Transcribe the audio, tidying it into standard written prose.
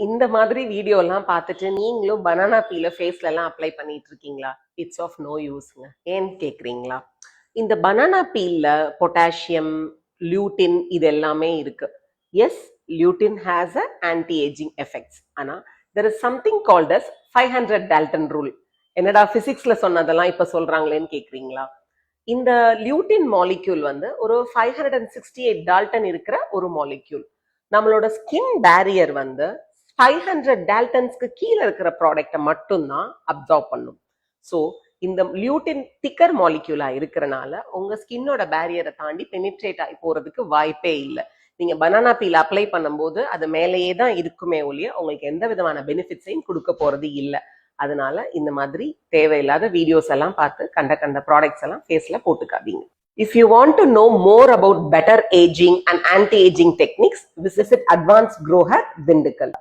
இந்த மாதிரி வீடியோ எல்லாம் பார்த்துட்டு நீங்களும் பனானா பீல ஃபேஸ்ல எல்லாம் அப்ளை பண்ணிட்டு இருக்கீங்களா? இட்ஸ் ஆஃப் நோ யூஸ்ங்க. ஏன்னு கேக்குறீங்களா? இந்த பனானா பீல்ல பொட்டாசியம், லியூட்டின் இது எல்லாமே இருக்கு. Yes, lutein has a anti ageing effects. ஆனா there is something called as 500 dalton rule. என்னடா பிசிக்ஸ்ல சொன்னதெல்லாம் இப்ப சொல்றாங்களேன்னு கேக்குறீங்களா? இந்த லியூட்டின் மாலிக்யூல் வந்து ஒரு 568 டால்டன் இருக்கிற ஒரு மாலிக்யூல். நம்மளோட ஸ்கின் பேரியர் வந்து 500 டால்டன்ஸ்க்கு கீழே இருக்கிற ப்ராடக்டை மட்டும்தான் அப்சார்ப் பண்ணும். ஸோ இந்த லியூட்டின் திக்கர் மாலிக்யூலா இருக்கிறனால உங்க ஸ்கின்னோட பேரியரை தாண்டி பெனிட்ரேட் ஆகி போறதுக்கு வாய்ப்பே இல்லை. நீங்க பனானா பீல் அப்ளை பண்ணும்போது அது மேலேயே தான் இருக்குமே ஒழிய உங்களுக்கு எந்த விதமான பெனிஃபிட்ஸையும் கொடுக்க போறது இல்லை. அதனால இந்த மாதிரி தேவையில்லாத வீடியோஸ் எல்லாம் பார்த்து கண்ட ப்ராடக்ட்ஸ் எல்லாம் ஃபேஸ்ல போட்டுக்காதீங்க. If you want to know more about better aging and anti-aging techniques, visit Advanced Grow Hair Dindigul.